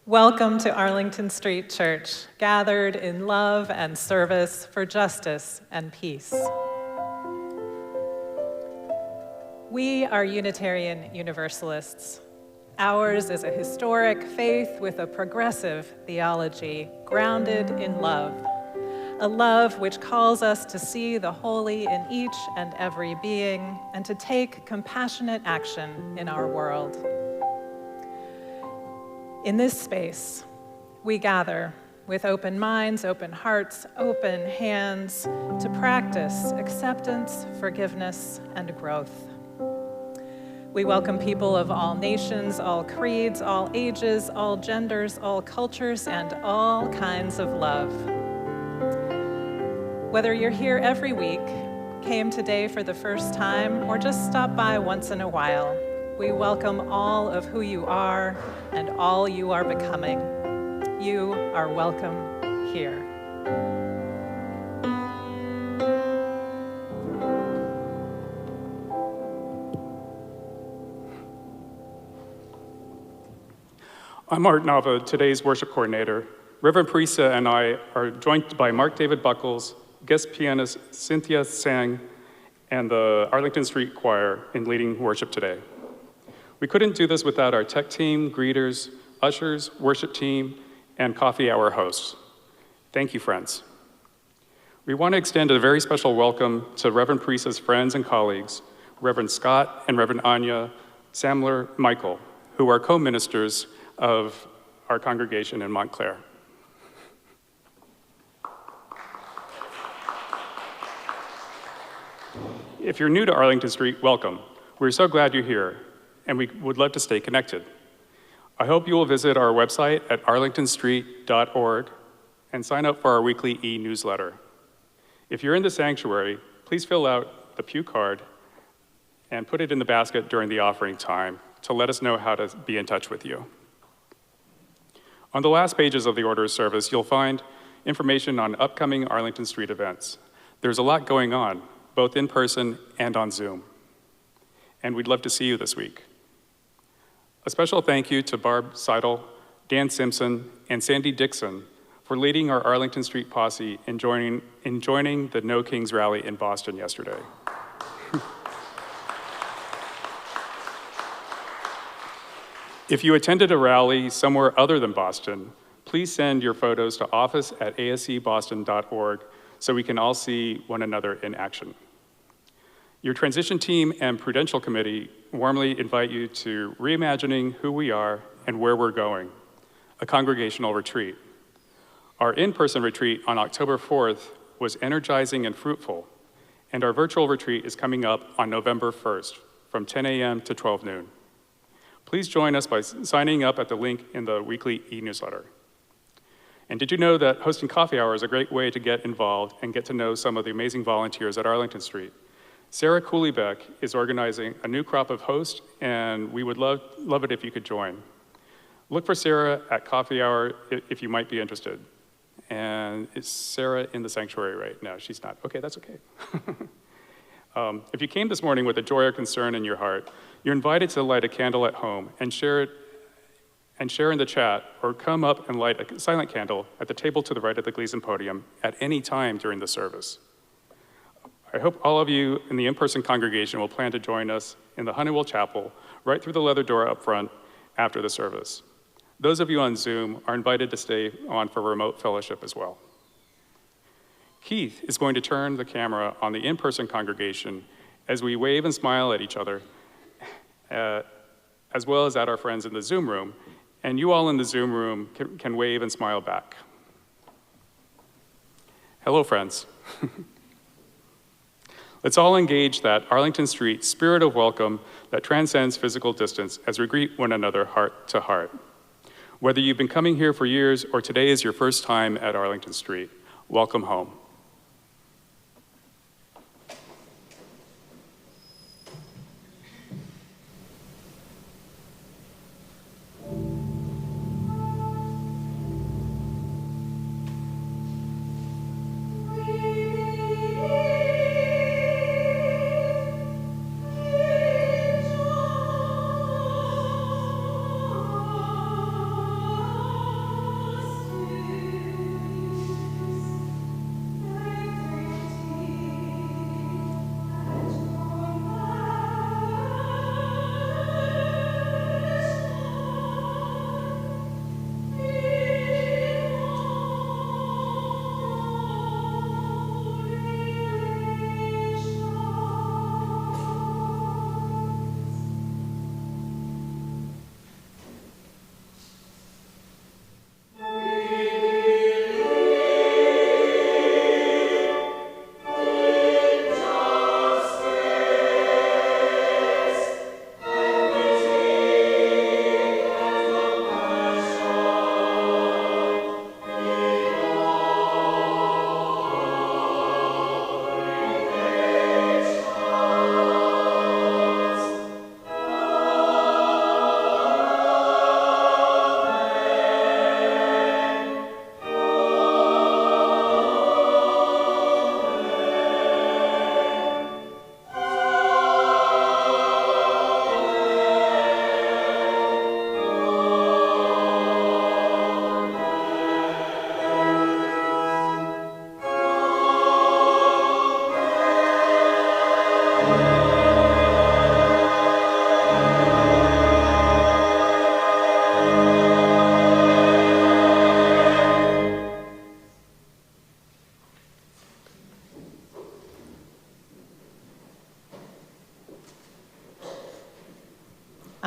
Welcome to Arlington Street Church, gathered in love and service for justice and peace. We are Unitarian Universalists. Ours is a historic faith with a progressive theology grounded in love, a love which calls us to see the holy in each and every being and to take compassionate action in our world. In this space, we gather with open minds, open hearts, open hands to practice acceptance, forgiveness, and growth. We welcome people of all nations, all creeds, all ages, all genders, all cultures, and all kinds of love. Whether you're here every week, came today for the first time, or just stop by once in a while, we welcome all of who you are and all you are becoming. You are welcome here. I'm Art Nava, today's worship coordinator. Reverend Parisa and I are joined by Mark David Buckles, guest pianist Cynthia Sang, and the Arlington Street Choir in leading worship today. We couldn't do this without our tech team, greeters, ushers, worship team, and coffee hour hosts. Thank you, friends. We want to extend a very special welcome to Reverend Parisa's friends and colleagues, Reverend Scott and Reverend Anya Samler Michael, who are co-ministers of our congregation in Montclair. If you're new to Arlington Street, welcome. We're so glad you're here, and we would love to stay connected. I hope you will visit our website at arlingtonstreet.org and sign up for our weekly e-newsletter. If you're in the sanctuary, please fill out the pew card and put it in the basket during the offering time to let us know how to be in touch with you. On the last pages of the order of service, you'll find information on upcoming Arlington Street events. There's a lot going on, both in person and on Zoom. And we'd love to see you this week. A special thank you to Barb Seidel, Dan Simpson, and Sandy Dixon for leading our Arlington Street posse in joining the No Kings rally in Boston yesterday. If you attended a rally somewhere other than Boston, please send your photos to office@ascboston.org so we can all see one another in action. Your transition team and Prudential Committee warmly invite you to Reimagining Who We Are and Where We're Going, a congregational retreat. Our in-person retreat on October 4th was energizing and fruitful, and our virtual retreat is coming up on November 1st from 10 a.m. to 12 noon. Please join us by signing up at the link in the weekly e-newsletter. And did you know that hosting coffee hour is a great way to get involved and get to know some of the amazing volunteers at Arlington Street? Sarah Cooleybeck is organizing a new crop of hosts, and we would love it if you could join. Look for Sarah at coffee hour if you might be interested. And is Sarah in the sanctuary right now? She's not. Okay, that's okay. If you came this morning with a joy or concern in your heart, you're invited to light a candle at home and share in the chat, or come up and light a silent candle at the table to the right of the Gleason podium at any time during the service. I hope all of you in the in-person congregation will plan to join us in the Honeywell Chapel right through the leather door up front after the service. Those of you on Zoom are invited to stay on for remote fellowship as well. Keith is going to turn the camera on the in-person congregation as we wave and smile at each other, as well as at our friends in the Zoom room, and you all in the Zoom room can wave and smile back. Hello, friends. Let's all engage that Arlington Street spirit of welcome that transcends physical distance as we greet one another heart to heart. Whether you've been coming here for years or today is your first time at Arlington Street, welcome home.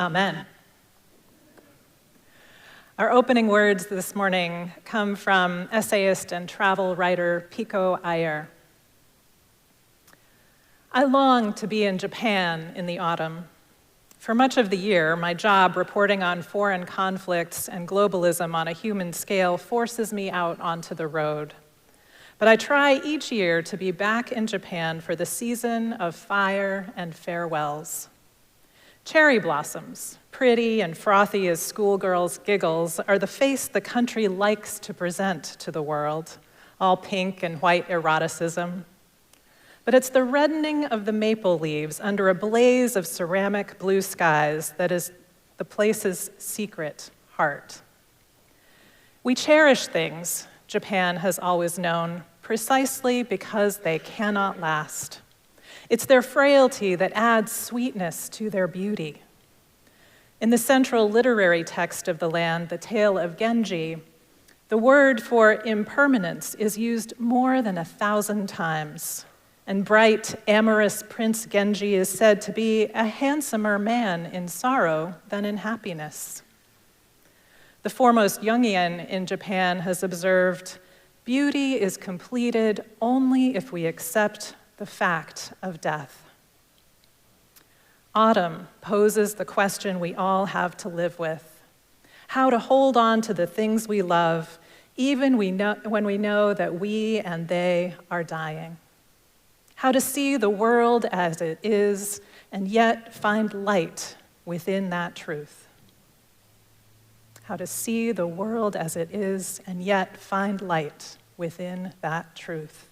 Amen. Our opening words this morning come from essayist and travel writer Pico Iyer. I long to be in Japan in the autumn. For much of the year, my job reporting on foreign conflicts and globalism on a human scale forces me out onto the road. But I try each year to be back in Japan for the season of fire and farewells. Cherry blossoms, pretty and frothy as schoolgirls' giggles, are the face the country likes to present to the world, all pink and white eroticism. But it's the reddening of the maple leaves under a blaze of ceramic blue skies that is the place's secret heart. We cherish things, Japan has always known, precisely because they cannot last. It's their frailty that adds sweetness to their beauty. In the central literary text of the land, the tale of Genji, the word for impermanence is used more than 1,000 times. And bright, amorous Prince Genji is said to be a handsomer man in sorrow than in happiness. The foremost Jungian in Japan has observed, beauty is completed only if we accept the fact of death. Autumn poses the question we all have to live with: how to hold on to the things we love, even when we know that we and they are dying. How to see the world as it is and yet find light within that truth. How to see the world as it is and yet find light within that truth.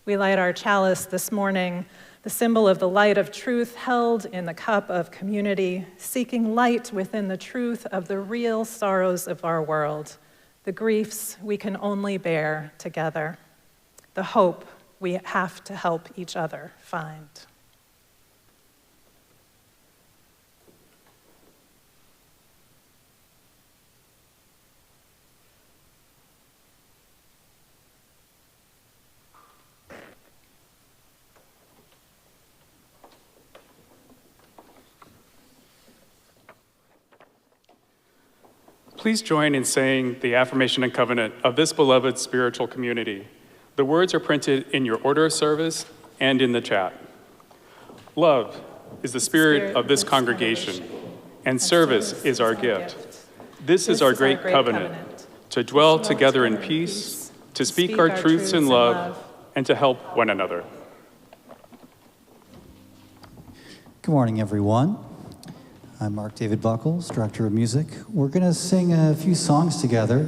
We light our chalice this morning, the symbol of the light of truth held in the cup of community, seeking light within the truth of the real sorrows of our world, the griefs we can only bear together, the hope we have to help each other find. Please join in saying the Affirmation and Covenant of this beloved spiritual community. The words are printed in your order of service and in the chat. Love is the spirit of this congregation, and service is our gift. This is our great covenant, to dwell together in peace, to speak our truths in love, and to help one another. Good morning, everyone. I'm Mark David Buckles, Director of Music. We're going to sing a few songs together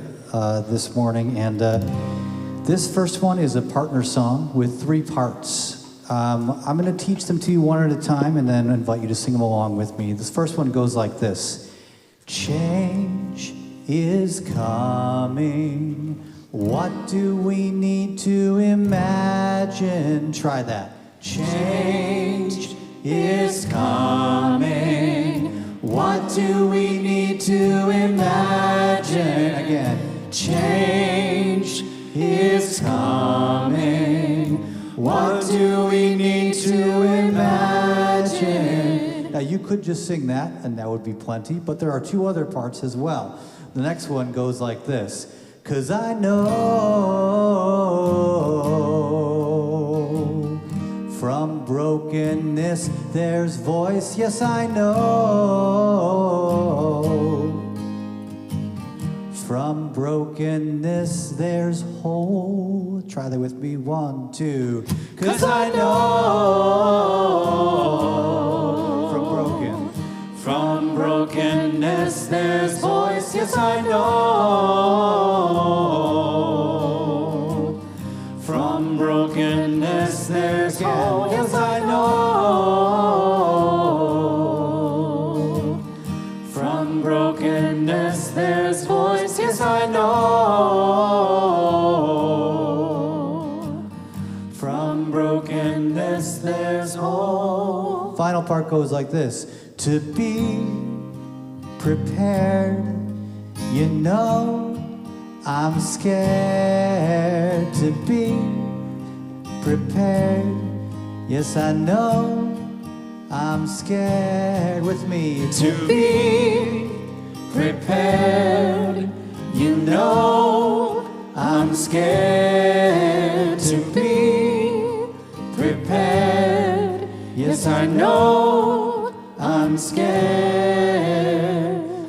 this morning, and this first one is a partner song with 3 parts. I'm going to teach them to you one at a time and then invite you to sing them along with me. This first one goes like this. Change is coming. What do we need to imagine? Try that. Change is coming. What do we need to imagine? Again. Change is coming. What do we need to imagine? Now you could just sing that and that would be plenty, but there are 2 other parts as well. The next one goes like this. 'Cause I know from brokenness there's voice. Yes, I know. From brokenness there's hope. Try that with me, 1, 2. 'Cause I know from brokenness there's voice. Yes, I know. From brokenness there's hope. Yes, I know. From brokenness there's voice. Yes, I know. From brokenness there's hope. Final part goes like this. To be prepared, you know I'm scared. To be prepared, yes, I know I'm scared with me to be prepared. You know I'm scared to be prepared. Yes, I know I'm scared.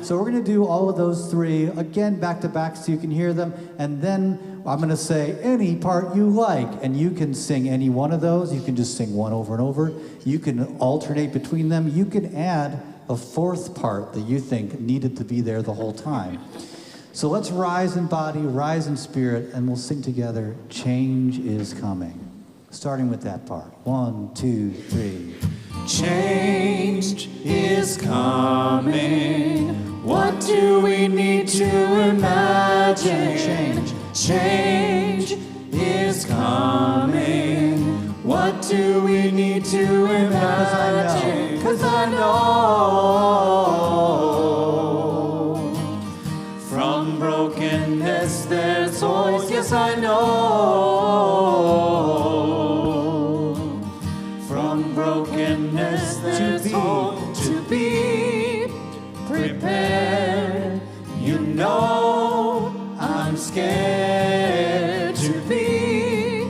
So we're going to do all of those three again back to back so you can hear them, and then I'm going to say any part you like, and you can sing any one of those. You can just sing one over and over. You can alternate between them. You can add a fourth part that you think needed to be there the whole time. So let's rise in body, rise in spirit, and we'll sing together, Change is Coming. Starting with that part. 1, 2, 3. Change is coming. What do we need to imagine? Change is coming. What do we need to imagine? 'Cause I know from brokenness there's hope. Yes, I know from brokenness there's hope. To be prepared. You know I'm scared to be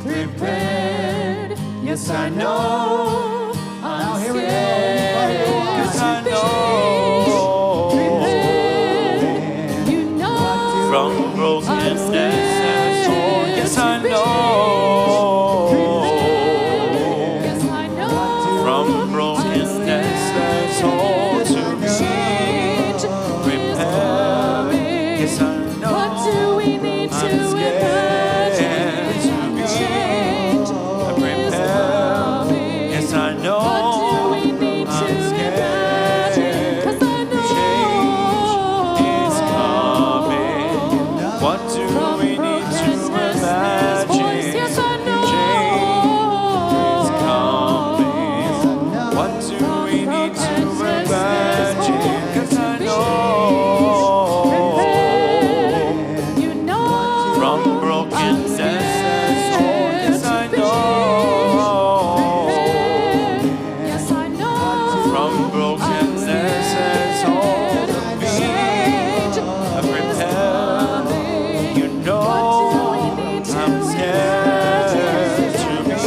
prepared. Yes, I know I'm scared. 'Cause I know prepared. You know from brokenness there's hope. Yes, I know. Yes, I know from brokenness there's hope to change. Prepare. Yes, I know. What do we need to imagine? Change. Prepare. Yes, I know. What do we need to imagine? 'Cause I know change is coming. What do we need to imagine? Yes, I know change is coming. What do we need to imagine? 'Cause I know you know from brokenness there's hope. Yes, I know. Yes, I know from brokenness there's hope. Change prepare. You know I'm scared to be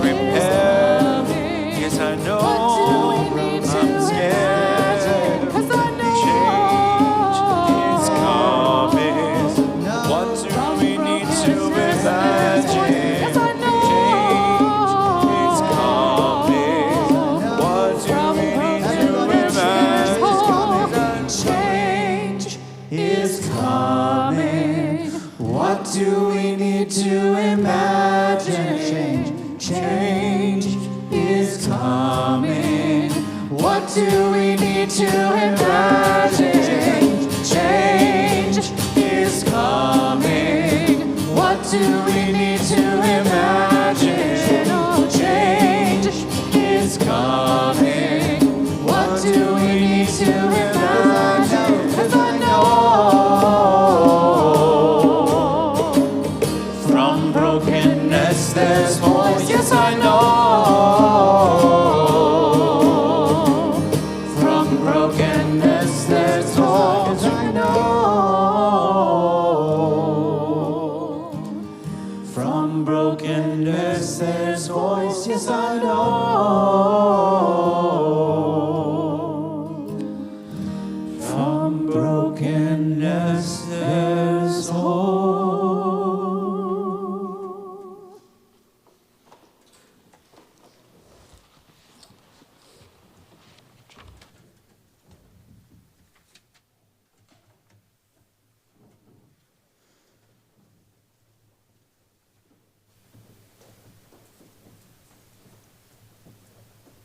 prepared. Yes, I know I'm scared. Change is coming. What do we need to imagine? Change is coming. What do we need to imagine? Change is coming. What do we need to imagine? Change is coming. What do we need to imagine? Change is coming. What do we need to imagine? Change is coming. What do we need to imagine? 'Cause I know from brokenness there's hope. Yes, I know from brokenness there's hope. Yes, I know from brokenness there's voice. Yes, I know from brokenness there's hope.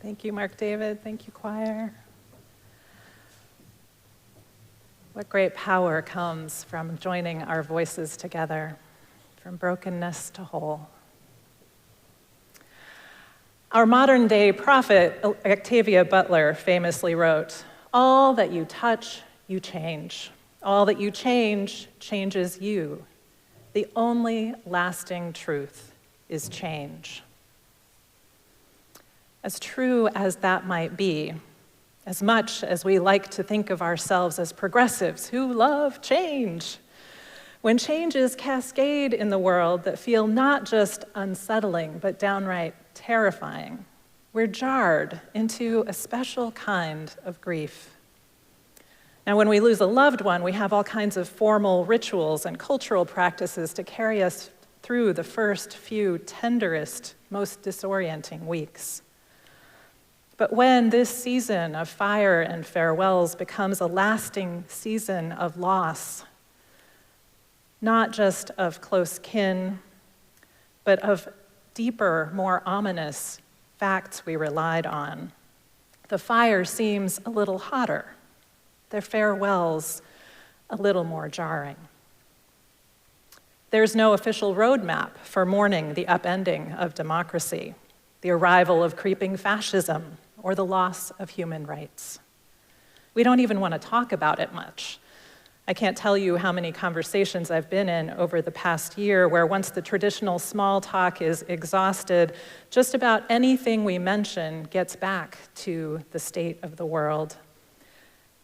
Thank you, Mark David. Thank you, choir. What great power comes from joining our voices together, from brokenness to whole. Our modern day prophet, Octavia Butler, famously wrote, "All that you touch, you change. All that you change, changes you. The only lasting truth is change." As true as that might be, as much as we like to think of ourselves as progressives who love change, when changes cascade in the world that feel not just unsettling, but downright terrifying, we're jarred into a special kind of grief. Now, when we lose a loved one, we have all kinds of formal rituals and cultural practices to carry us through the first few tenderest, most disorienting weeks. But when this season of fire and farewells becomes a lasting season of loss, not just of close kin, but of deeper, more ominous facts we relied on, the fire seems a little hotter, their farewells a little more jarring. There's no official roadmap for mourning the upending of democracy, the arrival of creeping fascism, or the loss of human rights. We don't even want to talk about it much. I can't tell you how many conversations I've been in over the past year where once the traditional small talk is exhausted, just about anything we mention gets back to the state of the world.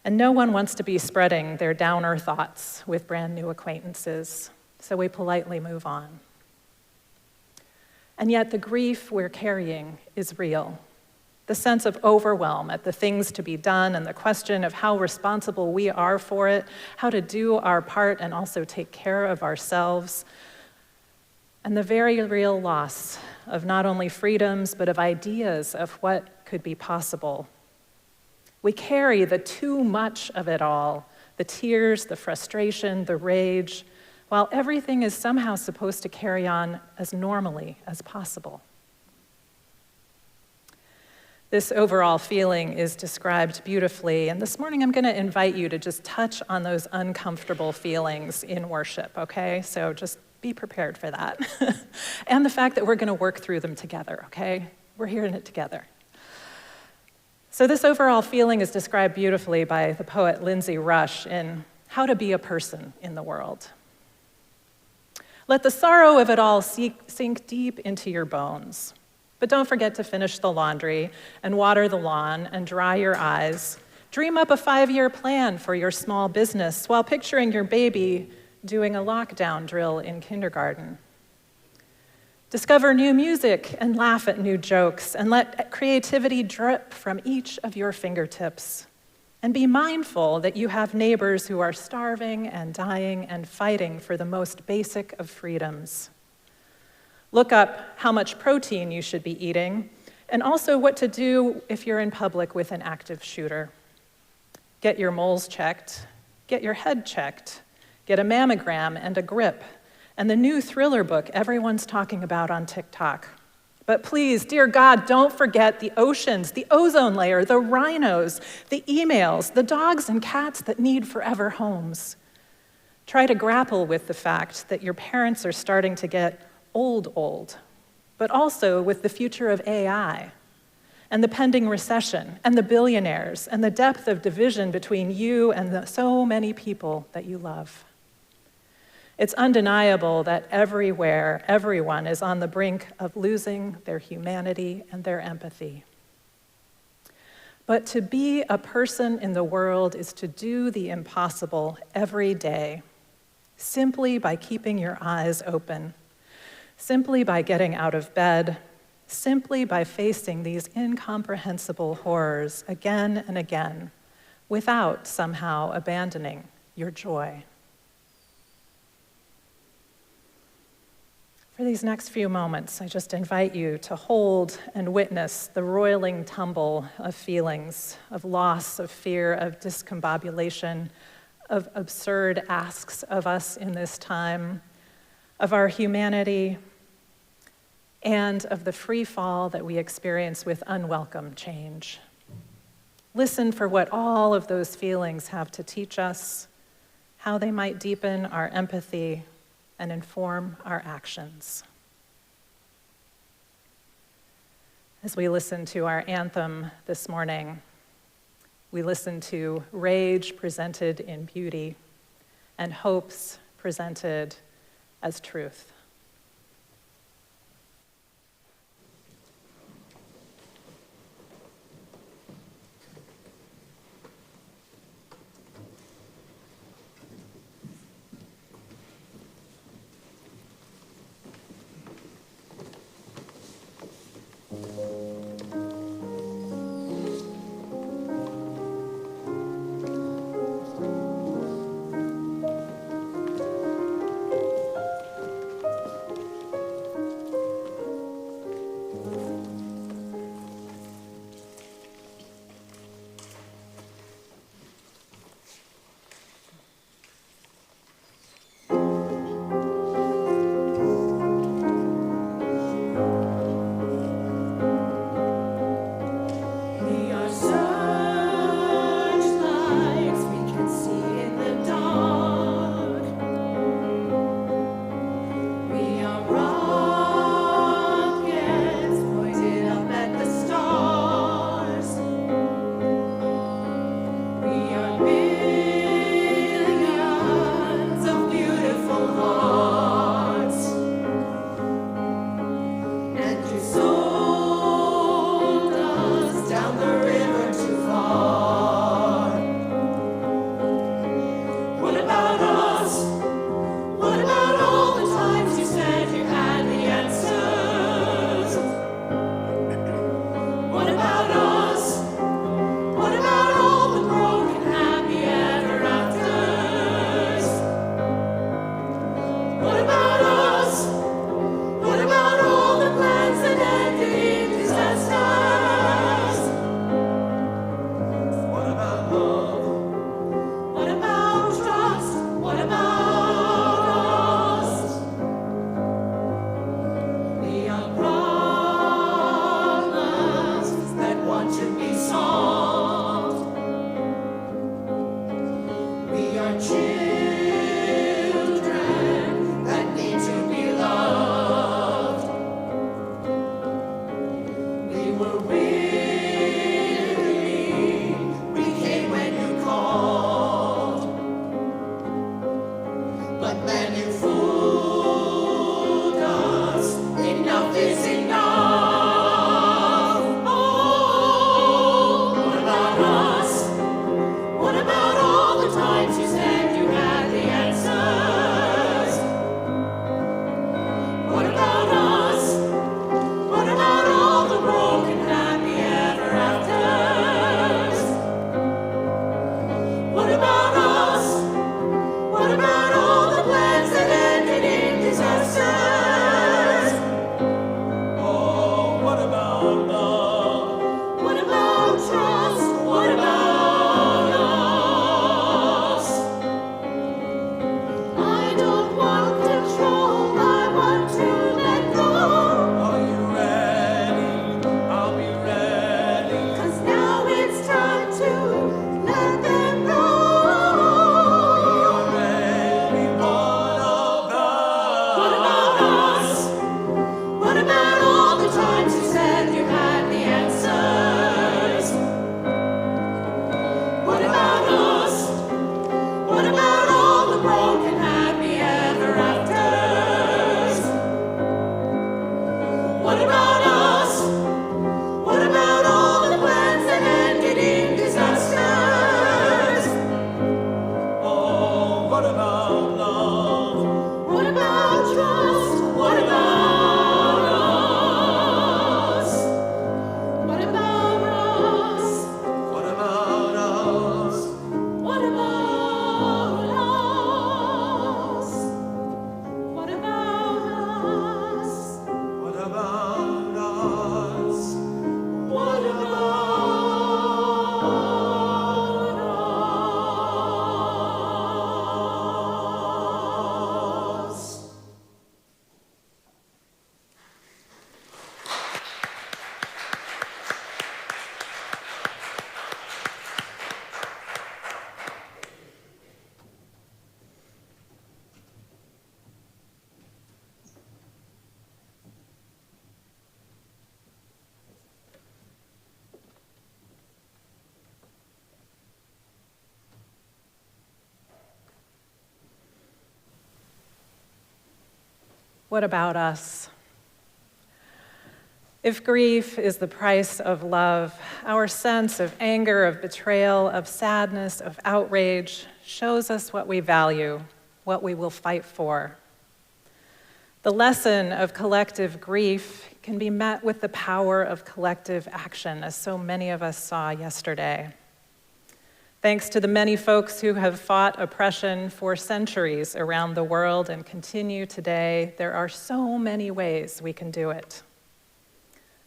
And no one wants to be spreading their downer thoughts with brand new acquaintances, so we politely move on. And yet the grief we're carrying is real. The sense of overwhelm at the things to be done and the question of how responsible we are for it, how to do our part and also take care of ourselves, and the very real loss of not only freedoms, but of ideas of what could be possible. We carry the too much of it all, the tears, the frustration, the rage, while everything is somehow supposed to carry on as normally as possible. This overall feeling is described beautifully, and this morning I'm going to invite you to just touch on those uncomfortable feelings in worship, okay? So just be prepared for that. And the fact that we're going to work through them together, okay? We're here in it together. So this overall feeling is described beautifully by the poet Lindsay Rush in How to Be a Person in the World. Let the sorrow of it all sink deep into your bones. But don't forget to finish the laundry and water the lawn and dry your eyes. Dream up a 5-year plan for your small business while picturing your baby doing a lockdown drill in kindergarten. Discover new music and laugh at new jokes and let creativity drip from each of your fingertips. And be mindful that you have neighbors who are starving and dying and fighting for the most basic of freedoms. Look up how much protein you should be eating, and also what to do if you're in public with an active shooter. Get your moles checked, get your head checked, get a mammogram and a grip, and the new thriller book everyone's talking about on TikTok. But please, dear God, don't forget the oceans, the ozone layer, the rhinos, the emails, the dogs and cats that need forever homes. Try to grapple with the fact that your parents are starting to get old, but also with the future of AI and the pending recession and the billionaires and the depth of division between you and so many people that you love. It's undeniable that everywhere, everyone is on the brink of losing their humanity and their empathy. But to be a person in the world is to do the impossible every day, simply by keeping your eyes open, simply by getting out of bed, simply by facing these incomprehensible horrors again and again, without somehow abandoning your joy. For these next few moments, I just invite you to hold and witness the roiling tumble of feelings, of loss, of fear, of discombobulation, of absurd asks of us in this time, of our humanity, and of the free fall that we experience with unwelcome change. Listen for what all of those feelings have to teach us, how they might deepen our empathy and inform our actions. As we listen to our anthem this morning, we listen to rage presented in beauty and hopes presented as truth. What about us? If grief is the price of love, our sense of anger, of betrayal, of sadness, of outrage shows us what we value, what we will fight for. The lesson of collective grief can be met with the power of collective action, as so many of us saw yesterday. Thanks to the many folks who have fought oppression for centuries around the world and continue today, there are so many ways we can do it.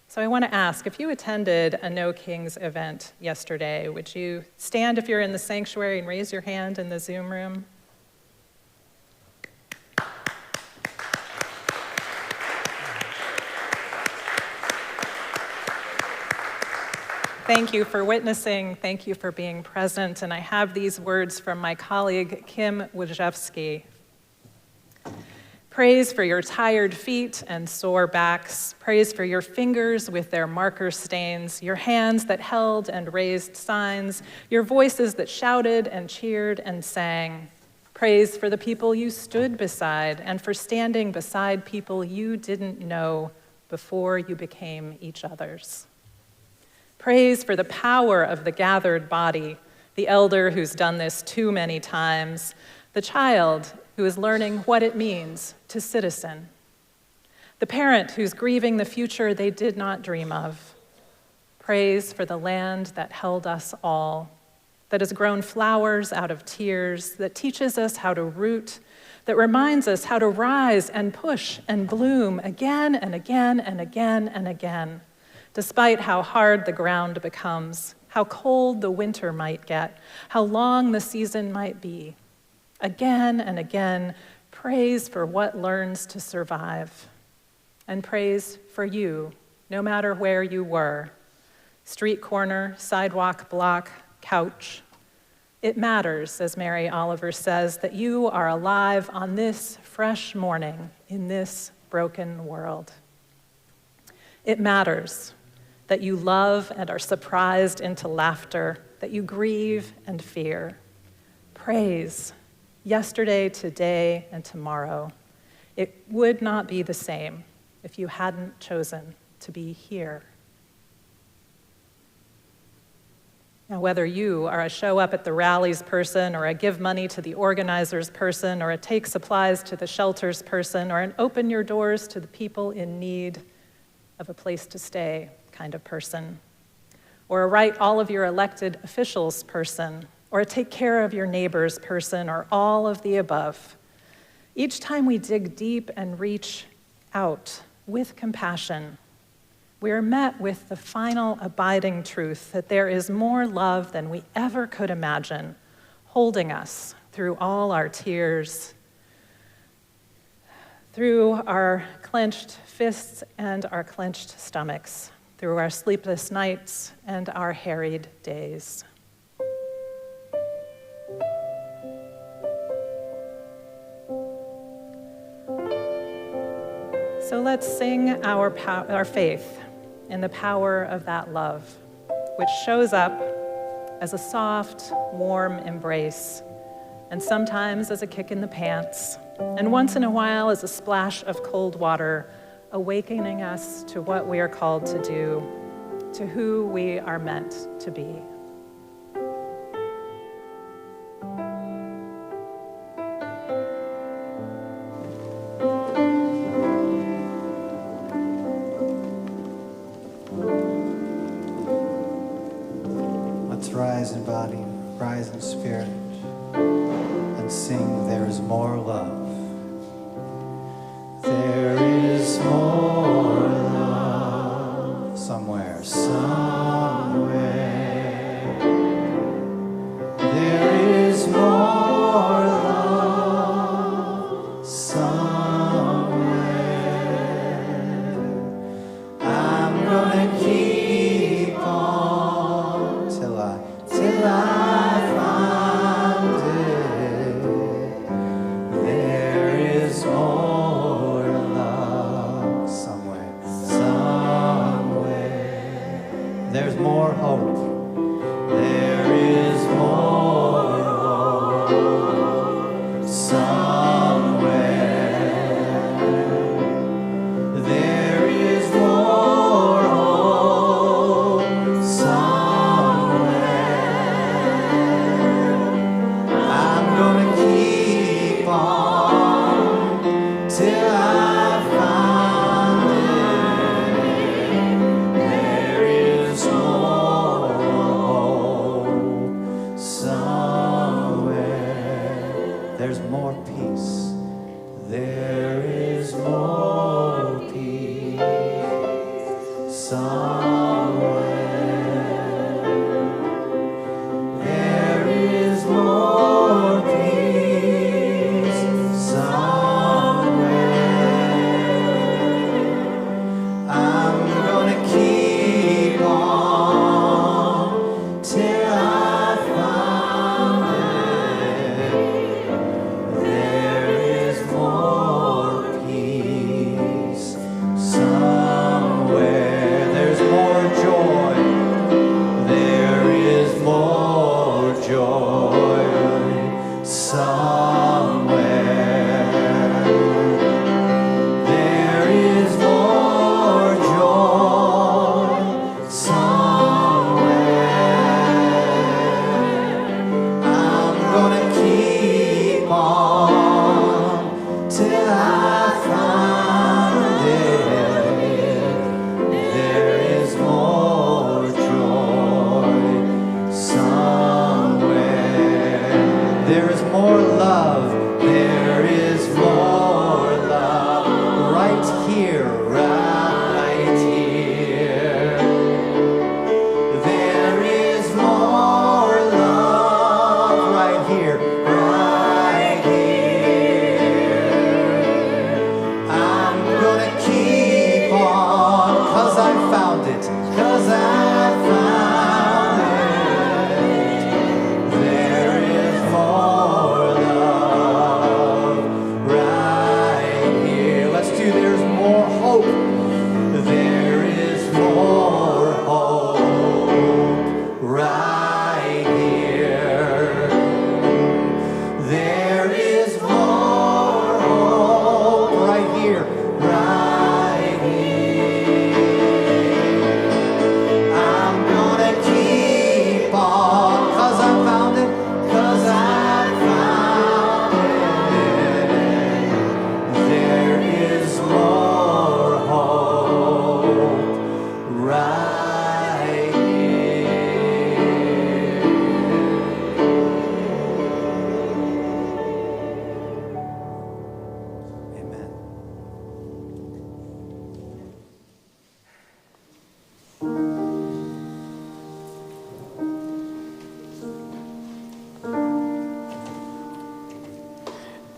So I want to ask, if you attended a No Kings event yesterday, would you stand if you're in the sanctuary and raise your hand in the Zoom room? Thank you for witnessing. Thank you for being present. And I have these words from my colleague, Kim Wojewski. Praise for your tired feet and sore backs. Praise for your fingers with their marker stains, your hands that held and raised signs, your voices that shouted and cheered and sang. Praise for the people you stood beside and for standing beside people you didn't know before you became each other's. Praise for the power of the gathered body, the elder who's done this too many times, the child who is learning what it means to citizen, the parent who's grieving the future they did not dream of. Praise for the land that held us all, that has grown flowers out of tears, that teaches us how to root, that reminds us how to rise and push and bloom again and again and again and again. Despite how hard the ground becomes, how cold the winter might get, how long the season might be. Again and again, praise for what learns to survive. And praise for you, no matter where you were. Street corner, sidewalk block, couch. It matters, as Mary Oliver says, that you are alive on this fresh morning in this broken world. It matters that you love and are surprised into laughter, that you grieve and fear. Praise, yesterday, today, and tomorrow. It would not be the same if you hadn't chosen to be here. Now, whether you are a show up at the rallies person, or a give money to the organizers person, or a take supplies to the shelters person, or an open your doors to the people in need of a place to stay kind of person, or a write all of your elected officials person, or a take care of your neighbors person, or all of the above, each time we dig deep and reach out with compassion, we are met with the final abiding truth that there is more love than we ever could imagine, holding us through all our tears, through our clenched fists and our clenched stomachs, through our sleepless nights and our harried days. So let's sing our faith in the power of that love, which shows up as a soft, warm embrace, and sometimes as a kick in the pants, and once in a while as a splash of cold water, awakening us to what we are called to do, to who we are meant to be. Rise in body, rise in spirit, and sing, there is more love. There is more love somewhere, somewhere. There is more love somewhere. I'm gonna keep on till I find it. There is more love somewhere, somewhere. There's more hope. There is more hope somewhere. There is more hope somewhere. I'm gonna keep on till I find it. There is more hope somewhere. There's more peace. There is more peace somewhere. There is more peace somewhere. I'm gonna keep on till I find it. There is more peace somewhere. There's more joy. There is more joy somewhere. There is more joy somewhere. I'm gonna keep on till I find it. There is more joy somewhere. There is more love. There is more love right here, right here. There is more love right here, right here. I'm gonna keep on, 'cause I found it, 'cause I found it. There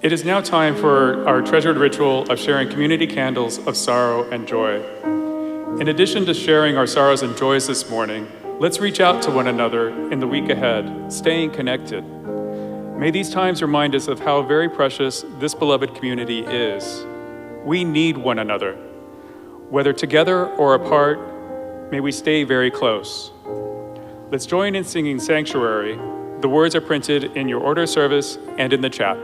It is now time for our treasured ritual of sharing community candles of sorrow and joy. In addition to sharing our sorrows and joys this morning, let's reach out to one another in the week ahead, staying connected. May these times remind us of how very precious this beloved community is. We need one another. Whether together or apart, may we stay very close. Let's join in singing Sanctuary. The words are printed in your order of service and in the chat.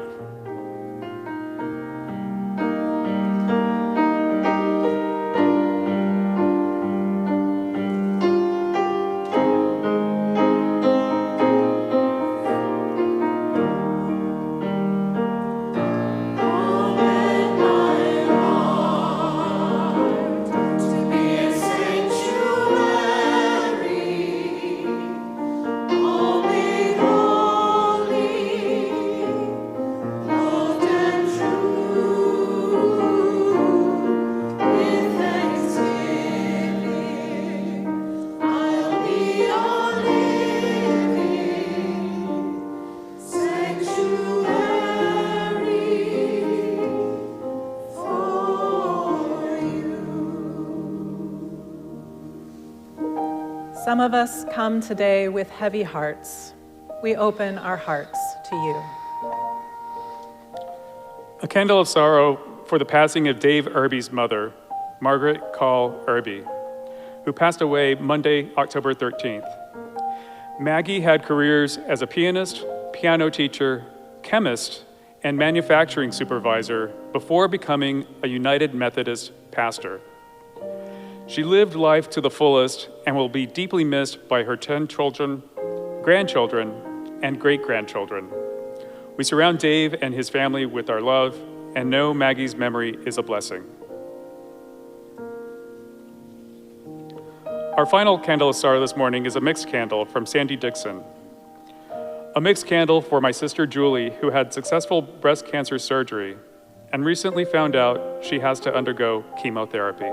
Some of us come today with heavy hearts. We open our hearts to you. A candle of sorrow for the passing of Dave Irby's mother, Margaret Call Irby, who passed away Monday, October 13th. Maggie had careers as a pianist, piano teacher, chemist, and manufacturing supervisor before becoming a United Methodist pastor. She lived life to the fullest and will be deeply missed by her 10 children, grandchildren, and great-grandchildren. We surround Dave and his family with our love and know Maggie's memory is a blessing. Our final candle of sorrow this morning is a mixed candle from Sandy Dixon. A mixed candle for my sister Julie, who had successful breast cancer surgery and recently found out she has to undergo chemotherapy.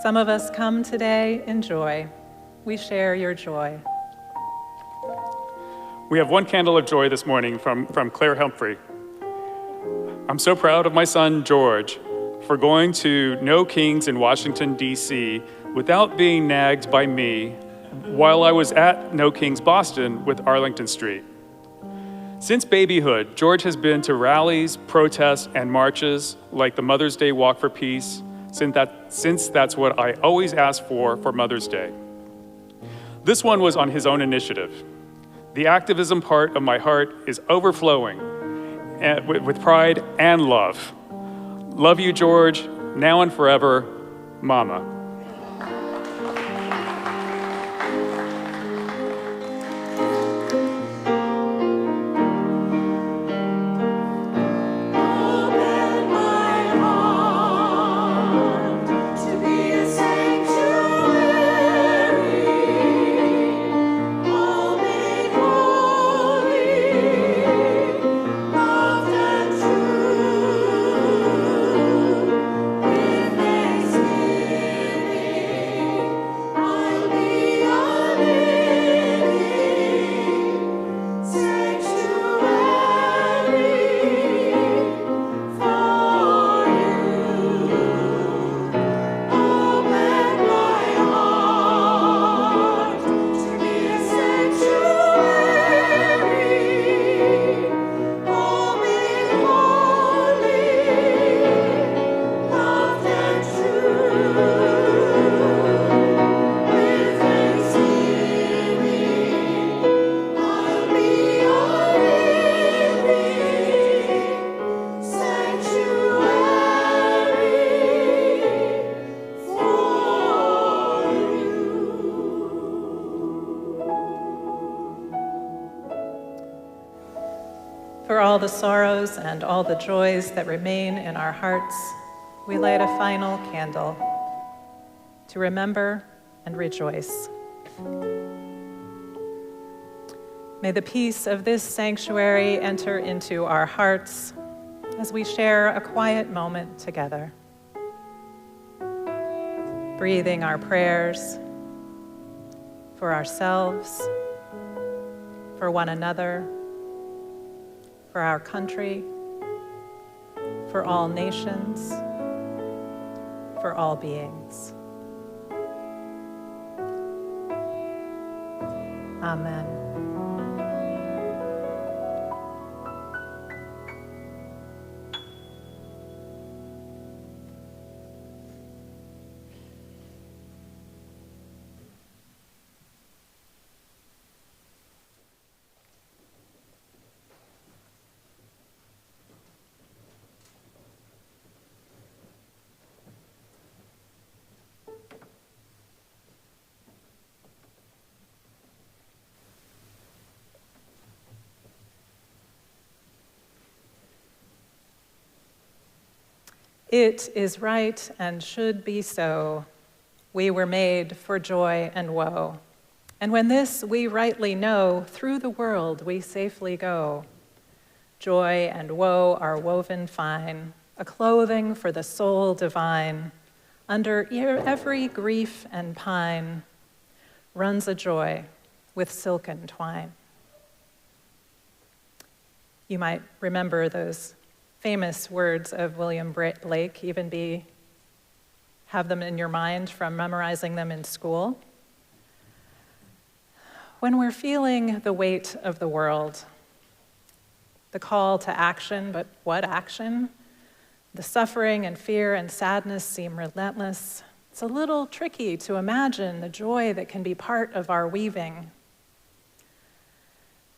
Some of us come today in joy. We share your joy. We have one candle of joy this morning from Claire Humphrey. I'm so proud of my son, George, for going to No Kings in Washington, D.C. without being nagged by me while I was at No Kings Boston with Arlington Street. Since babyhood, George has been to rallies, protests, and marches like the Mother's Day Walk for Peace, since that's what I always ask for Mother's Day. This one was on his own initiative. The activism part of my heart is overflowing with pride and love. Love you, George, now and forever, Mama. all the sorrows and all the joys that remain in our hearts, we light a final candle to remember and rejoice. May the peace of this sanctuary enter into our hearts as we share a quiet moment together, breathing our prayers for ourselves, for one another, for our country, for all nations, for all beings. Amen. It is right and should be so. We were made for joy and woe. And when this we rightly know, through the world we safely go. Joy and woe are woven fine, a clothing for the soul divine. Under every grief and pine runs a joy with silken twine. You might remember those famous words of William Blake, have them in your mind from memorizing them in school. When we're feeling the weight of the world, the call to action, but what action? The suffering and fear and sadness seem relentless. It's a little tricky to imagine the joy that can be part of our weaving.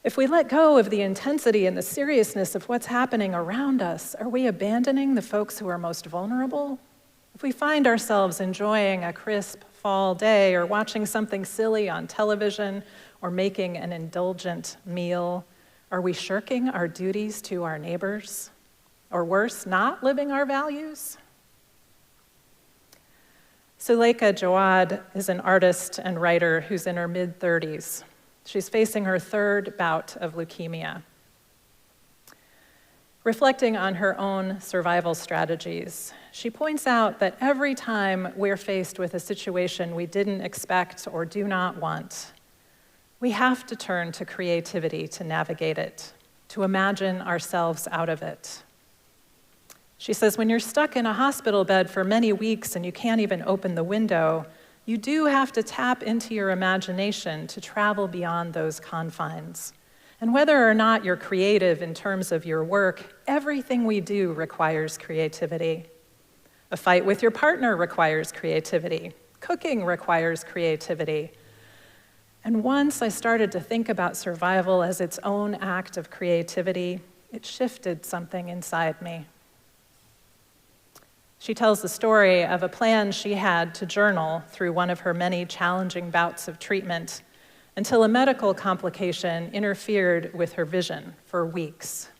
If we let go of the intensity and the seriousness of what's happening around us, are we abandoning the folks who are most vulnerable? If we find ourselves enjoying a crisp fall day or watching something silly on television or making an indulgent meal, are we shirking our duties to our neighbors? Or worse, not living our values? Suleika Jawad is an artist and writer who's in her mid-30s. She's facing her third bout of leukemia. Reflecting on her own survival strategies, she points out that every time we're faced with a situation we didn't expect or do not want, we have to turn to creativity to navigate it, to imagine ourselves out of it. She says, when you're stuck in a hospital bed for many weeks and you can't even open the window, you do have to tap into your imagination to travel beyond those confines. And whether or not you're creative in terms of your work, everything we do requires creativity. A fight with your partner requires creativity. Cooking requires creativity. And once I started to think about survival as its own act of creativity, it shifted something inside me. She tells the story of a plan she had to journal through one of her many challenging bouts of treatment until a medical complication interfered with her vision for weeks.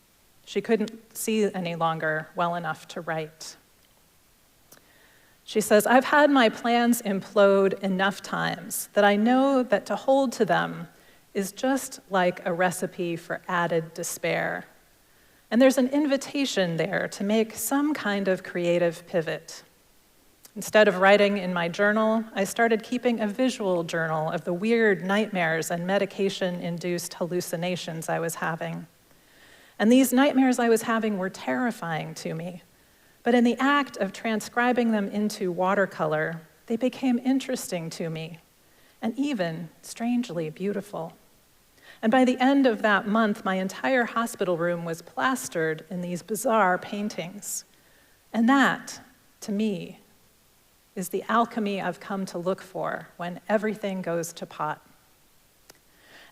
She couldn't see any longer well enough to write. She says, I've had my plans implode enough times that I know that to hold to them is just like a recipe for added despair. And there's an invitation there to make some kind of creative pivot. Instead of writing in my journal, I started keeping a visual journal of the weird nightmares and medication-induced hallucinations I was having. And these nightmares I was having were terrifying to me. But in the act of transcribing them into watercolor, they became interesting to me, and even strangely beautiful. And by the end of that month, my entire hospital room was plastered in these bizarre paintings. And that, to me, is the alchemy I've come to look for when everything goes to pot.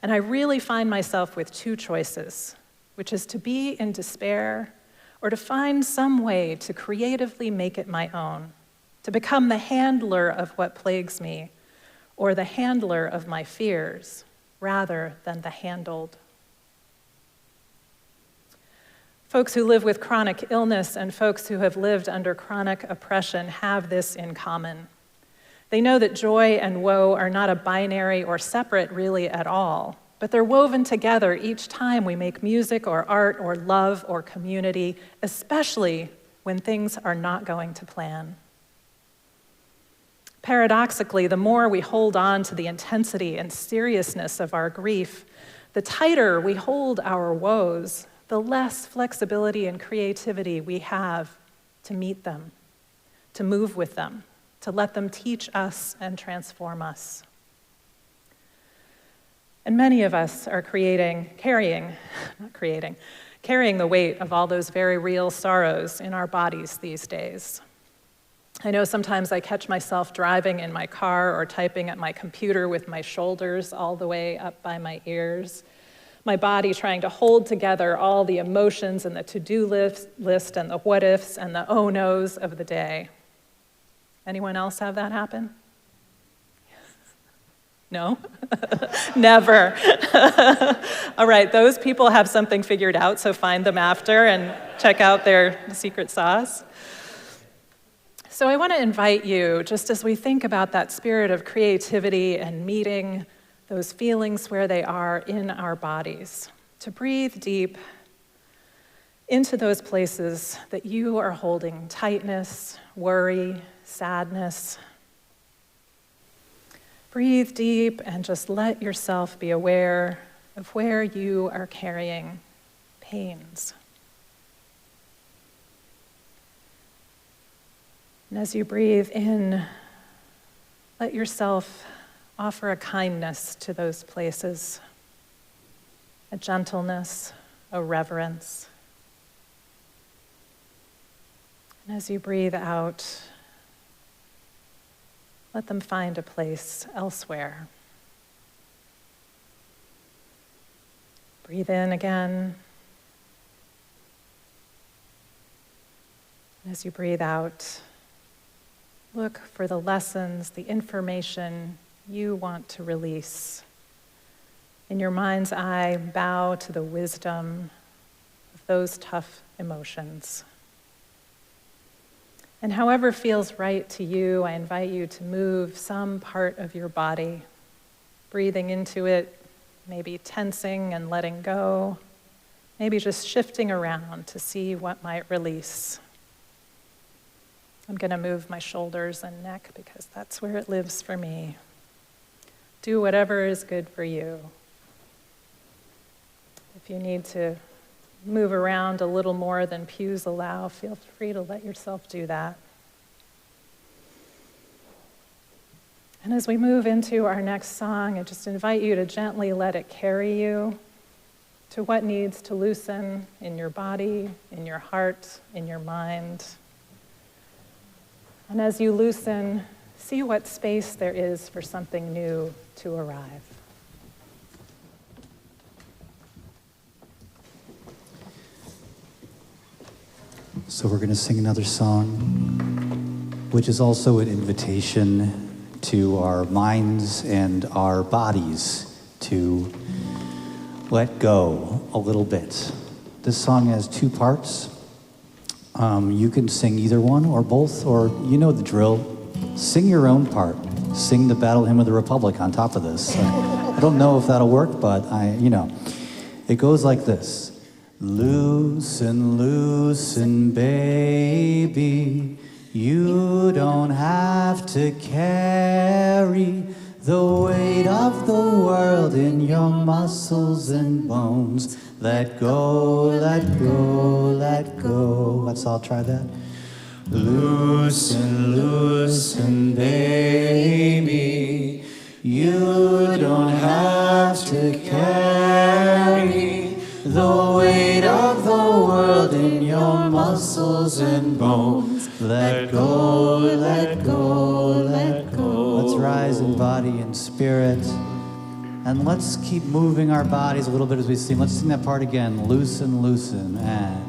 And I really find myself with two choices, which is to be in despair or to find some way to creatively make it my own, to become the handler of what plagues me or the handler of my fears, rather than the handled. Folks who live with chronic illness and folks who have lived under chronic oppression have this in common. They know that joy and woe are not a binary or separate really at all, but they're woven together each time we make music or art or love or community, especially when things are not going to plan. Paradoxically, the more we hold on to the intensity and seriousness of our grief, the tighter we hold our woes, the less flexibility and creativity we have to meet them, to move with them, to let them teach us and transform us. And many of us are carrying the weight of all those very real sorrows in our bodies these days. I know sometimes I catch myself driving in my car or typing at my computer with my shoulders all the way up by my ears, my body trying to hold together all the emotions and the to-do list and the what-ifs and the oh-nos of the day. Anyone else have that happen? No? Never. All right, those people have something figured out, so find them after and check out their secret sauce. So I want to invite you, just as we think about that spirit of creativity and meeting those feelings where they are in our bodies, to breathe deep into those places that you are holding tightness, worry, sadness. Breathe deep and just let yourself be aware of where you are carrying pains. And as you breathe in, let yourself offer a kindness to those places, a gentleness, a reverence. And as you breathe out, let them find a place elsewhere. Breathe in again. And as you breathe out, look for the lessons, the information you want to release. In your mind's eye, bow to the wisdom of those tough emotions. And however feels right to you, I invite you to move some part of your body, breathing into it, maybe tensing and letting go, maybe just shifting around to see what might release. I'm going to move my shoulders and neck because that's where it lives for me. Do whatever is good for you. If you need to move around a little more than pews allow, feel free to let yourself do that. And as we move into our next song, I just invite you to gently let it carry you to what needs to loosen in your body, in your heart, in your mind. And as you loosen, see what space there is for something new to arrive. So we're going to sing another song, which is also an invitation to our minds and our bodies to let go a little bit. This song has two parts. You can sing either one or both, or you know the drill. Sing your own part. Sing the Battle Hymn of the Republic on top of this. I don't know if that'll work, but it goes like this. Loosen, loosen, baby. You don't have to carry the weight of the world in your muscles and bones. Let go, let go, let go. Let's all try that. Loosen, loosen, baby. You don't have to carry the weight of the world in your muscles and bones. Let go, let go, let go. Let's rise in body and spirit. And let's keep moving our bodies a little bit as we sing. Let's sing that part again. Loosen, loosen, and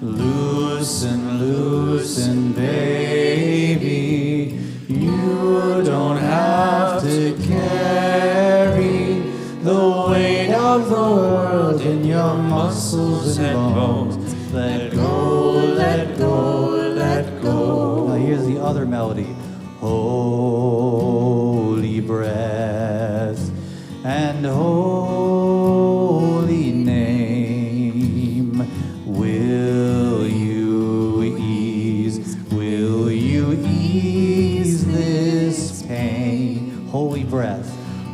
loosen, loosen, baby. You don't have to carry the weight of the world in your muscles and bones. breath and holy name. Will you ease this pain? Holy breath.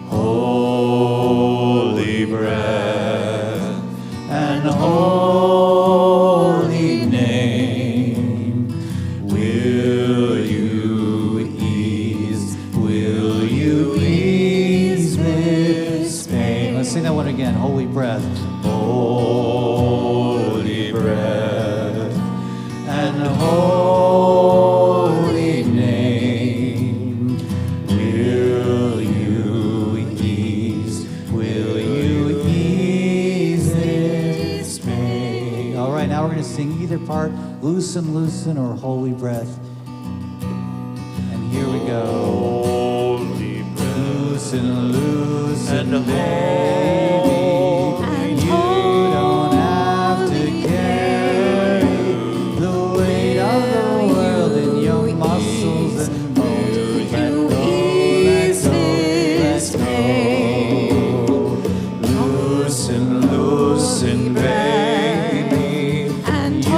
Holy breath and holy name. Will you ease this pain? Let's sing that one again. Holy breath. Holy breath and holy name. Will you ease this pain? All right, now we're going to sing either part, loosen, loosen, or holy breath. And here we go. Holy breath. Loosen, loosen, And baby. You don't have to carry the weight of the world in your muscles and bones. Let go, let go, let go. Loosen, loosen, baby. And You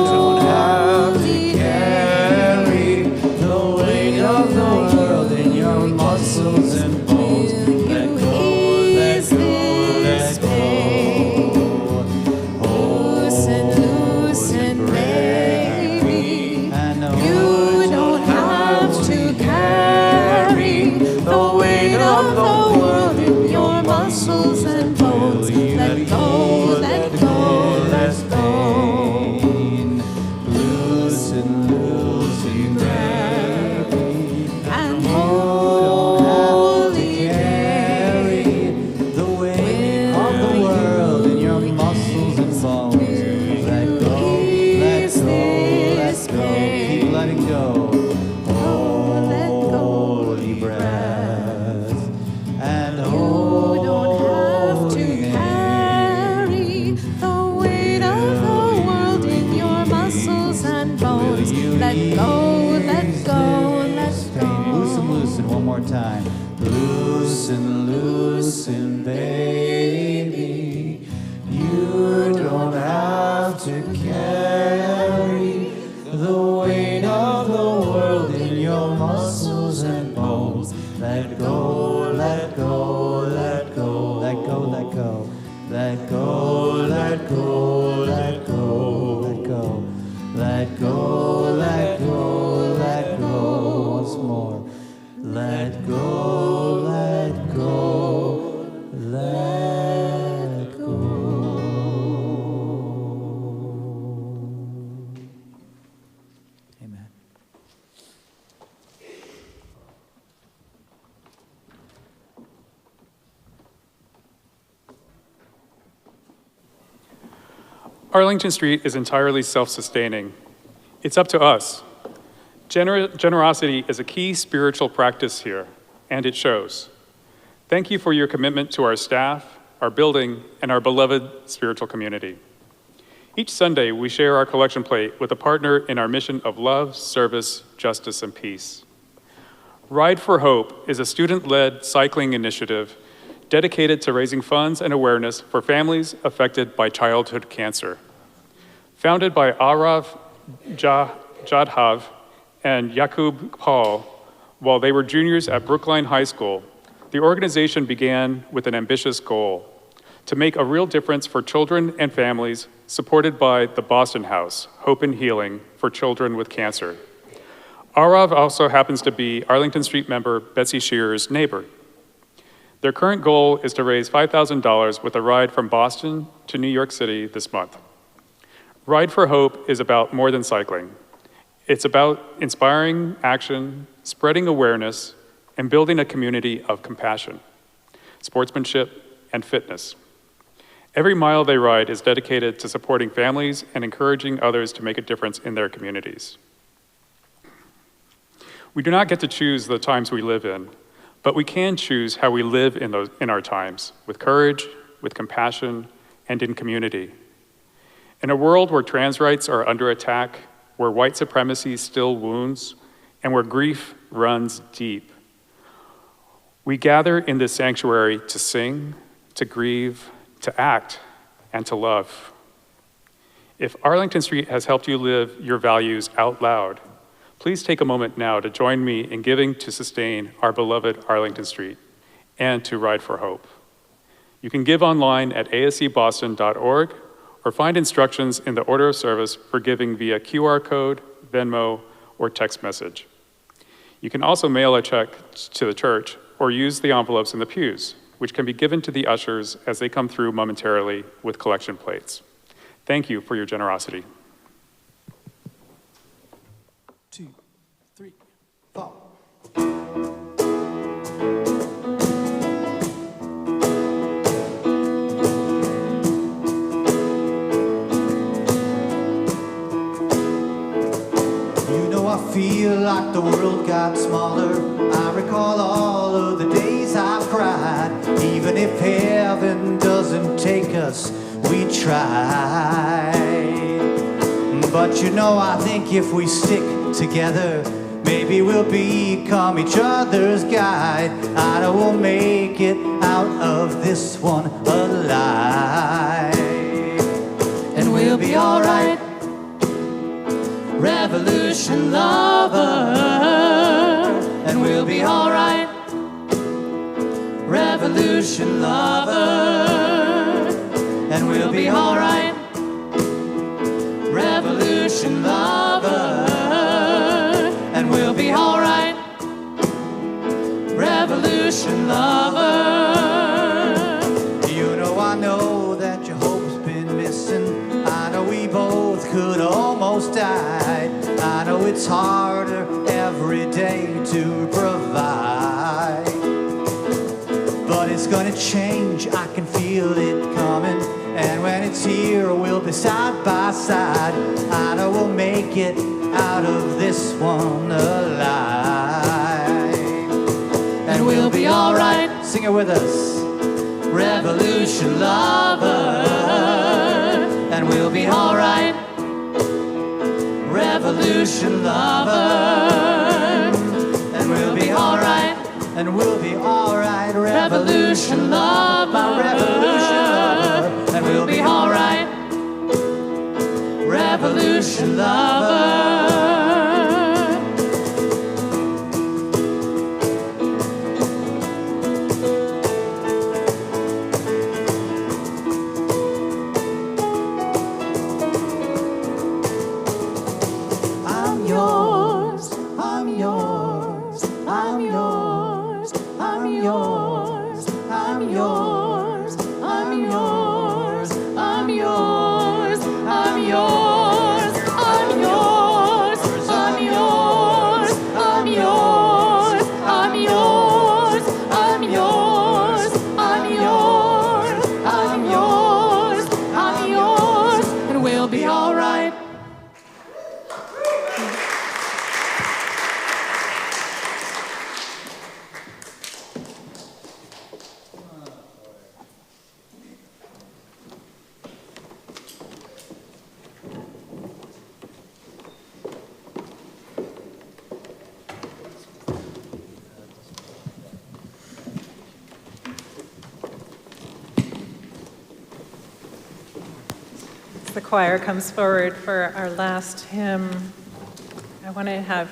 don't have to carry the weight of the world in your muscles and bones. Let go, let go, let go. loosen, loosen, baby. And You don't have to carry the weight of the world in your muscles and bones. Let go, let go, let go. loosen, loosen, baby. And You don't have to carry the weight of the world in your muscles and bones. Let go, let go, let go. Keep letting go. Holy breath and You don't have to carry the weight of the world in your muscles and bones. Let go, let go, let go. Loosen, loosen, one more time. Loosen, loosen, baby. You don't have to carry the weight of the world in your muscles and bones. Let go, let go, let go, let go, let go, let go, let go, let go, let go, let go, let go, let go. Once more. Let go, let go, let go. Amen. Arlington Street is entirely self-sustaining. It's up to us. Generosity is a key spiritual practice here, and it shows. Thank you for your commitment to our staff, our building, and our beloved spiritual community. Each Sunday, we share our collection plate with a partner in our mission of love, service, justice, and peace. Ride for Hope is a student-led cycling initiative dedicated to raising funds and awareness for families affected by childhood cancer. Founded by Arav Jadhav and Yakub Paul while they were juniors at Brookline High School, the organization began with an ambitious goal: to make a real difference for children and families, supported by the Boston House, Hope and Healing for Children with Cancer. Arav also happens to be Arlington Street member Betsy Shearer's neighbor. Their current goal is to raise $5,000 with a ride from Boston to New York City this month. Ride for Hope is about more than cycling. It's about inspiring action, spreading awareness, and building a community of compassion, sportsmanship, and fitness. Every mile they ride is dedicated to supporting families and encouraging others to make a difference in their communities. We do not get to choose the times we live in, but we can choose how we live in our times, with courage, with compassion, and in community. In a world where trans rights are under attack, where white supremacy still wounds, and where grief runs deep, We gather in this sanctuary to sing, to grieve, to act, and to love. If Arlington Street has helped you live your values out loud, please take a moment now to join me in giving to sustain our beloved Arlington Street and to Ride for Hope. You can give online at ascboston.org or find instructions in the order of service for giving via QR code, Venmo, or text message. You can also mail a check to the church or use the envelopes in the pews, which can be given to the ushers as they come through momentarily with collection plates. Thank you for your generosity. 2, 3, 4. I feel like the world got smaller. I recall all of the days I've cried. Even if heaven doesn't take us, we tried. But you know, I think if we stick together, maybe we'll become each other's guide. I know we'll make it out of this one alive. And we'll be alright. Revolution lover, and we'll be alright. Revolution lover, and we'll be alright. Revolution lover, and we'll be alright. Revolution lover. You know, I know that your hope's been missing. I know we both could almost die. I know it's harder every day to provide, but it's gonna change, I can feel it coming. And when it's here, we'll be side by side. I know we'll make it out of this one alive. And we'll be alright, sing it with us. Revolution lover, and we'll be alright. Revolution lover, and we'll be alright, and we'll be alright. Revolution lover, my revolution lover, and we'll be alright. Revolution lover. The choir comes forward for our last hymn. I want to have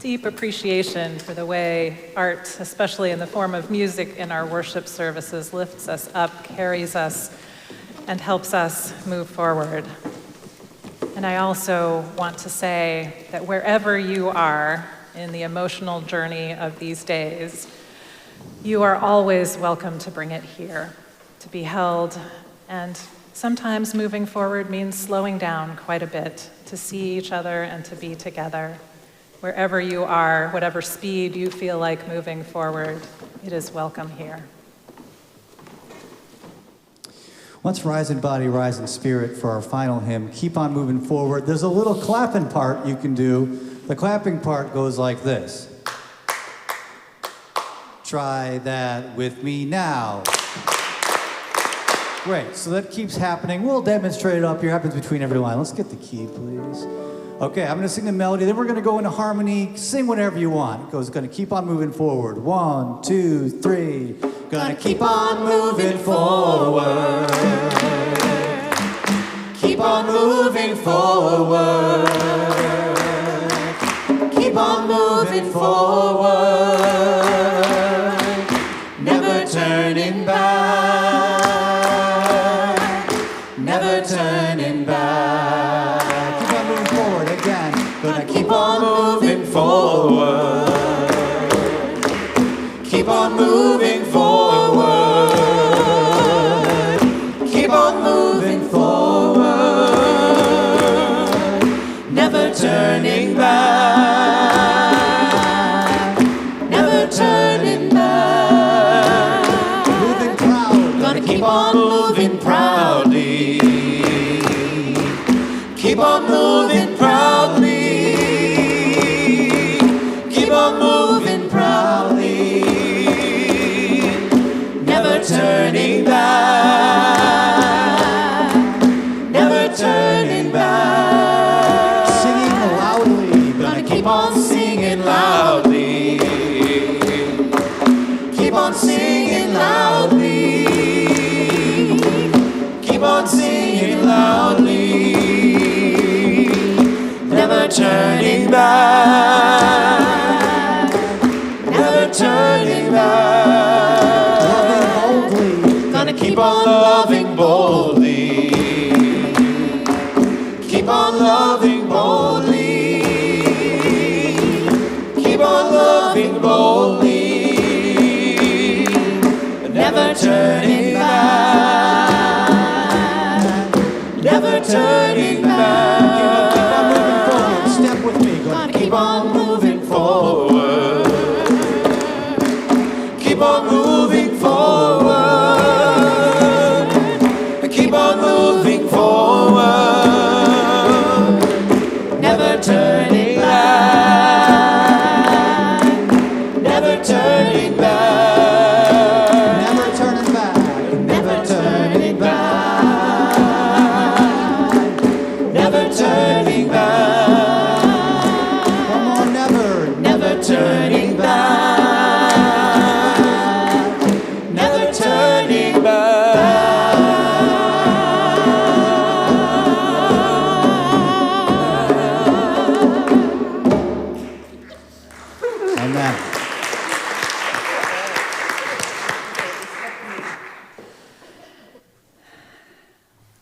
deep appreciation for the way art, especially in the form of music in our worship services, lifts us up, carries us, and helps us move forward. And I also want to say that wherever you are in the emotional journey of these days, you are always welcome to bring it here, to be held. And sometimes moving forward means slowing down quite a bit, to see each other and to be together. Wherever you are, whatever speed you feel like moving forward, it is welcome here. Let's rise in body, rise in spirit for our final hymn. Keep on moving forward. There's a little clapping part you can do. The clapping part goes like this. Try that with me now. Great, so that keeps happening. We'll demonstrate it up here. Happens between every line. Let's get the key, please. Okay, I'm going to sing the melody, then we're going to go into harmony. Sing whatever you want. It goes, going to keep on moving forward. 1, 2, 3. Gonna keep on moving forward. Keep on moving forward. Keep on moving forward. Never turning back. Never turning back. Keep on moving forward again. Gonna keep on moving forward. Keep on moving forward. Keep on moving forward. Never turning back. Never turning back. Moving proud. Gonna keep on moving proudly. Keep on moving proudly. Keep on moving proudly. Never turning back. Never turning back. Singing loudly. Gonna keep on singing loudly. Keep on singing loudly. Keep on singing loudly. Never turning back. Never turning back. Loving boldly. Gonna keep on loving boldly. Keep on loving boldly. Keep on loving boldly. Never turning back. Never turning back. Step with me. Gonna keep on moving forward. Keep on moving forward. Keep on moving forward. Never turning back. Never turning back. Never turning back. Never turning back. Never turning back. One more, never. Never turning back. Never turning back. Amen.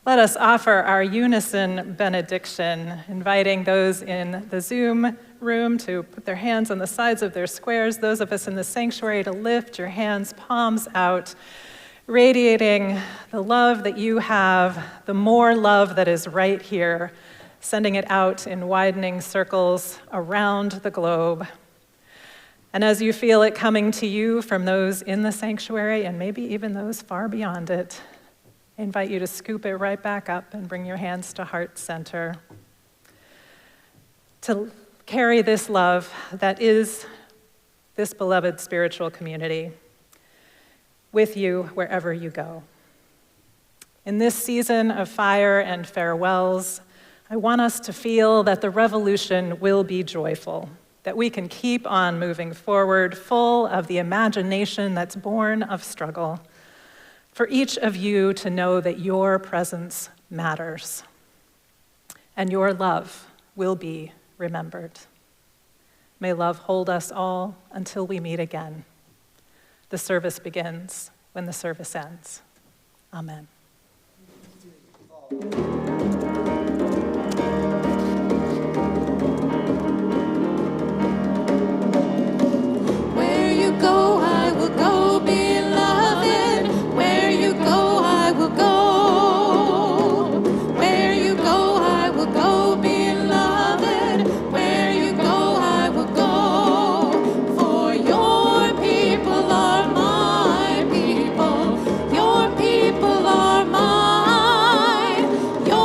Let us offer our unison benediction, inviting those in the Zoom room to put their hands on the sides of their squares, those of us in the sanctuary to lift your hands, palms out, radiating the love that you have, the more love that is right here, sending it out in widening circles around the globe. And as you feel it coming to you from those in the sanctuary and maybe even those far beyond it, I invite you to scoop it right back up and bring your hands to heart center. To carry this love that is this beloved spiritual community with you wherever you go. In this season of fire and farewells, I want us to feel that the revolution will be joyful, that we can keep on moving forward, full of the imagination that's born of struggle. For each of you to know that your presence matters and your love will be remembered. May love hold us all until we meet again. The service begins when the service ends. Amen. Where you go, I will go, beloved. Where you go, I will go. Where you go, I will go, beloved. Where you go, I will go. For your people are my people. Your people are mine. Your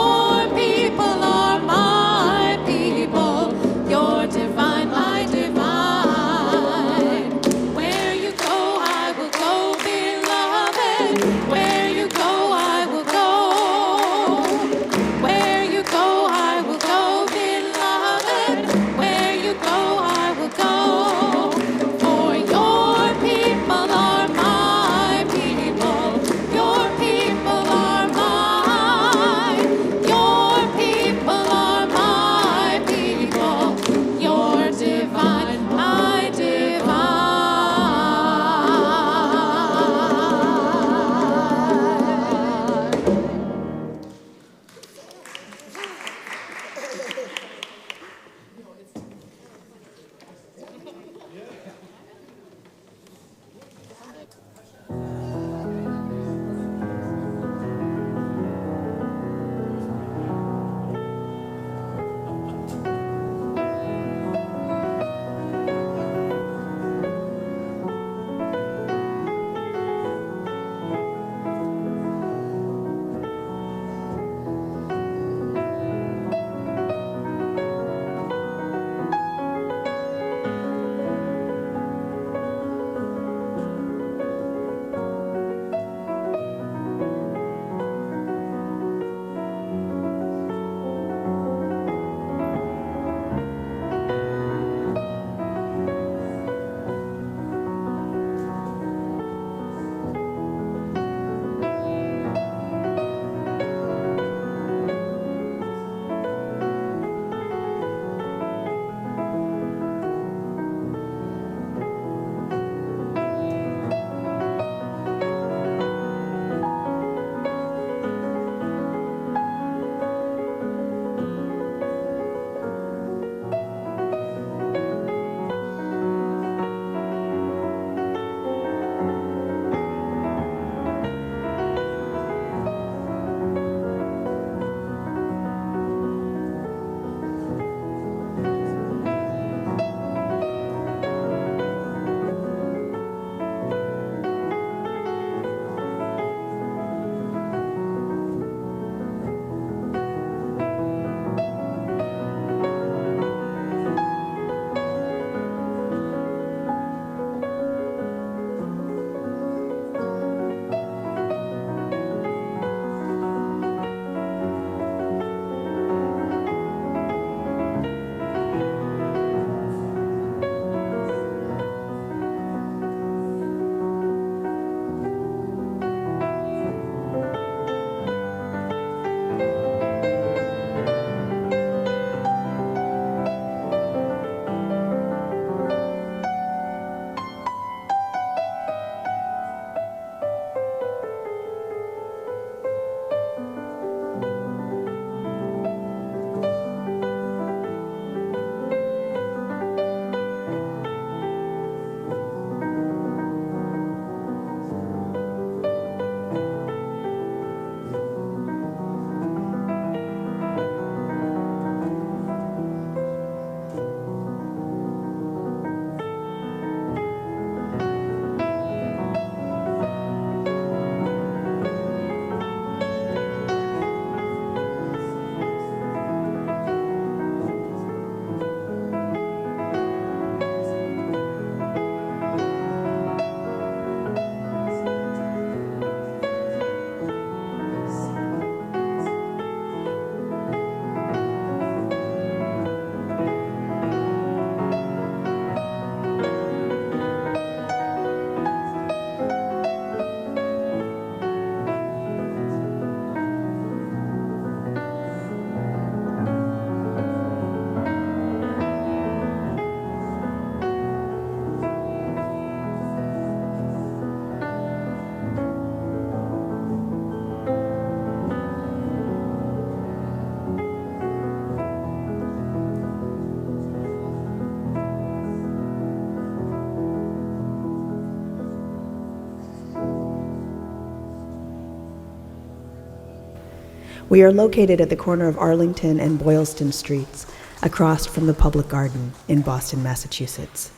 We are located at the corner of Arlington and Boylston Streets, across from the Public Garden in Boston, Massachusetts.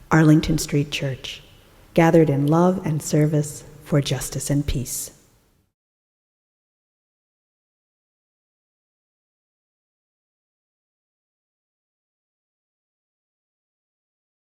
Arlington Street Church, gathered in love and service for justice and peace.